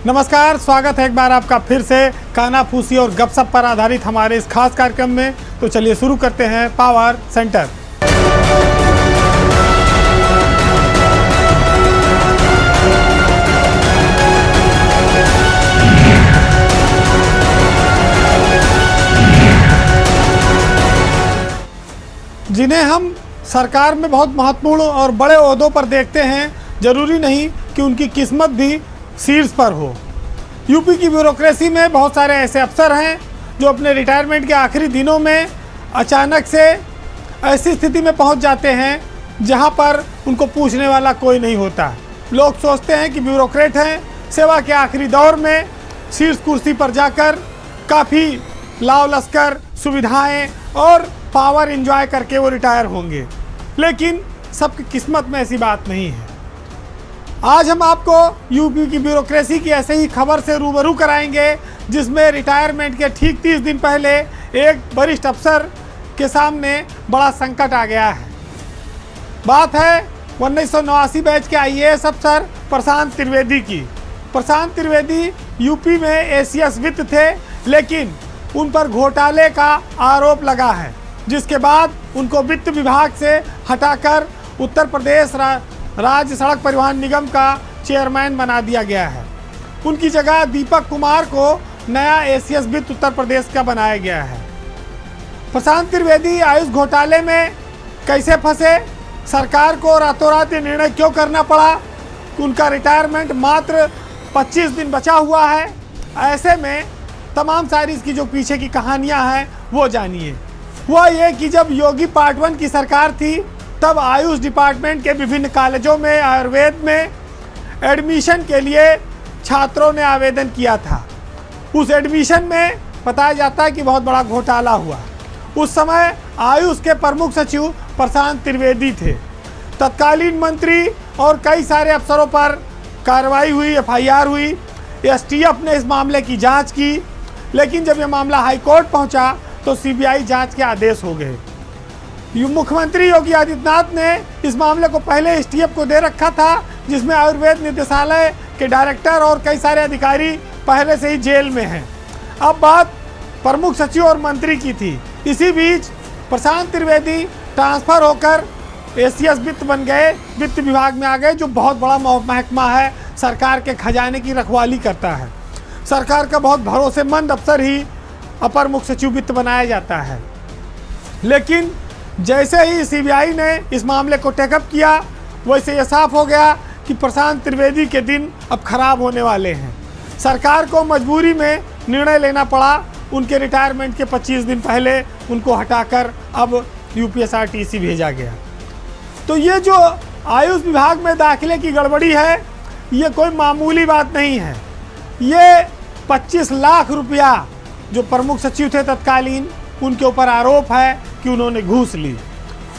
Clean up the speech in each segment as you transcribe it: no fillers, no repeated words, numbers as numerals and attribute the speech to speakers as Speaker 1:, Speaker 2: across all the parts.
Speaker 1: नमस्कार, स्वागत है एक बार आपका फिर से कानाफूसी और गपशप पर आधारित हमारे इस खास कार्यक्रम में। तो चलिए शुरू करते हैं पावर सेंटर। जिन्हें हम सरकार में बहुत महत्वपूर्ण और बड़े ओहदों पर देखते हैं, जरूरी नहीं कि उनकी किस्मत भी शीर्ष पर हो। यूपी की ब्यूरोक्रेसी में बहुत सारे ऐसे अफसर हैं जो अपने रिटायरमेंट के आखिरी दिनों में अचानक से ऐसी स्थिति में पहुंच जाते हैं जहां पर उनको पूछने वाला कोई नहीं होता। लोग सोचते हैं कि ब्यूरोक्रेट हैं, सेवा के आखिरी दौर में शीर्ष कुर्सी पर जाकर काफ़ी लाव लश्कर, सुविधाएं और पावर एंजॉय करके वो रिटायर होंगे, लेकिन सबकी किस्मत में ऐसी बात नहीं है। आज हम आपको यूपी की ब्यूरोक्रेसी की ऐसे ही खबर से रूबरू कराएंगे जिसमें रिटायरमेंट के ठीक 30 दिन पहले एक वरिष्ठ अफसर के सामने बड़ा संकट आ गया है। बात है 1989 बैच के आईएएस अफसर प्रशांत त्रिवेदी की। प्रशांत त्रिवेदी यूपी में एसीएस वित्त थे, लेकिन उन पर घोटाले का आरोप लगा है, जिसके बाद उनको वित्त विभाग से हटाकर उत्तर प्रदेश राज्य सड़क परिवहन निगम का चेयरमैन बना दिया गया है। उनकी जगह दीपक कुमार को नया एसीएस वित्त उत्तर प्रदेश का बनाया गया है। प्रशांत त्रिवेदी आयुष घोटाले में कैसे फंसे, सरकार को रातों रात ये निर्णय क्यों करना पड़ा, उनका रिटायरमेंट मात्र 25 दिन बचा हुआ है, ऐसे में तमाम सारी इसकी जो पीछे की कहानियां हैं वो जानिए। वह ये कि जब योगी पार्ट 1 की सरकार थी तब आयुष डिपार्टमेंट के विभिन्न कॉलेजों में आयुर्वेद में एडमिशन के लिए छात्रों ने आवेदन किया था। उस एडमिशन में बताया जाता है कि बहुत बड़ा घोटाला हुआ। उस समय आयुष के प्रमुख सचिव प्रशांत त्रिवेदी थे। तत्कालीन मंत्री और कई सारे अफसरों पर कार्रवाई हुई, एफआईआर हुई। एसटीएफ ने इस मामले की जांच की, लेकिन जब यह मामला हाईकोर्ट पहुंचा तो सीबीआई जांच के आदेश हो गए। मुख्यमंत्री योगी आदित्यनाथ ने इस मामले को पहले एसटीएफ को दे रखा था, जिसमें आयुर्वेद निदेशालय के डायरेक्टर और कई सारे अधिकारी पहले से ही जेल में हैं। अब बात प्रमुख सचिव और मंत्री की थी। इसी बीच प्रशांत त्रिवेदी ट्रांसफर होकर एसीएस वित्त बन गए, वित्त विभाग में आ गए, जो बहुत बड़ा महकमा है, सरकार के खजाने की रखवाली करता है। सरकार का बहुत भरोसेमंद अफसर ही अपर मुख्य सचिव वित्त बनाया जाता है। लेकिन जैसे ही सीबीआई ने इस मामले को टेकअप किया, वैसे ये साफ हो गया कि प्रशांत त्रिवेदी के दिन अब खराब होने वाले हैं। सरकार को मजबूरी में निर्णय लेना पड़ा। उनके रिटायरमेंट के 25 दिन पहले उनको हटाकर अब यूपीएसआरटीसी भेजा गया। तो ये जो आयुष विभाग में दाखिले की गड़बड़ी है, ये कोई मामूली बात नहीं है। ये 25 लाख रुपया जो प्रमुख सचिव थे तत्कालीन, उनके ऊपर आरोप है कि उन्होंने घूस ली,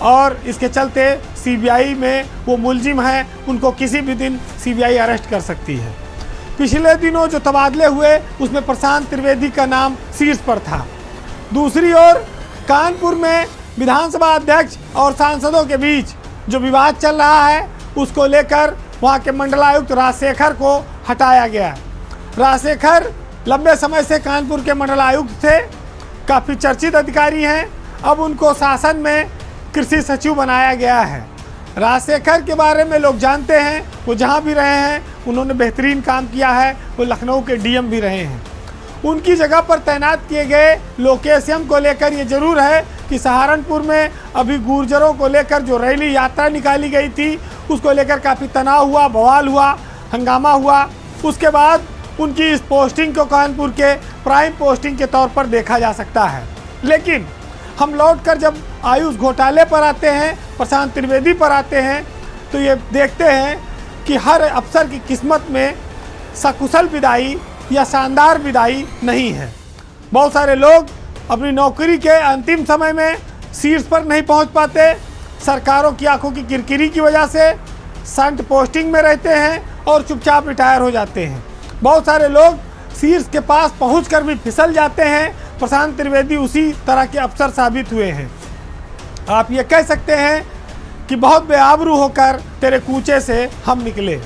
Speaker 1: और इसके चलते सीबीआई में वो मुलजिम हैं, उनको किसी भी दिन सीबीआई अरेस्ट कर सकती है। पिछले दिनों जो तबादले हुए उसमें प्रशांत त्रिवेदी का नाम शीर्ष पर था। दूसरी ओर कानपुर में विधानसभा अध्यक्ष और सांसदों के बीच जो विवाद चल रहा है, उसको लेकर वहाँ के मंडलायुक्त राजशेखर को हटाया गया। राजशेखर लंबे समय से कानपुर के मंडलायुक्त थे, काफ़ी चर्चित अधिकारी हैं। अब उनको शासन में कृषि सचिव बनाया गया है। राजशेखर के बारे में लोग जानते हैं, वो जहाँ भी रहे हैं उन्होंने बेहतरीन काम किया है। वो लखनऊ के डीएम भी रहे हैं। उनकी जगह पर तैनात किए गए लोकेशम को लेकर ये जरूर है कि सहारनपुर में अभी गुर्जरों को लेकर जो रैली यात्रा निकाली गई थी, उसको लेकर काफ़ी तनाव हुआ, बवाल हुआ, हंगामा हुआ। उसके बाद उनकी इस पोस्टिंग को कानपुर के प्राइम पोस्टिंग के तौर पर देखा जा सकता है। लेकिन हम लौटकर जब आयुष घोटाले पर आते हैं, प्रशांत त्रिवेदी पर आते हैं, तो ये देखते हैं कि हर अफसर की किस्मत में सकुशल विदाई या शानदार विदाई नहीं है। बहुत सारे लोग अपनी नौकरी के अंतिम समय में शीर्ष पर नहीं पहुंच पाते, सरकारों की आंखों की किरकिरी की वजह से संट पोस्टिंग में रहते हैं और चुपचाप रिटायर हो जाते हैं। बहुत सारे लोग शीर्ष के पास पहुंचकर भी फिसल जाते हैं। प्रशांत त्रिवेदी उसी तरह के अफसर साबित हुए हैं। आप ये कह सकते हैं कि बहुत बेआबरू होकर तेरे कूचे से हम निकले।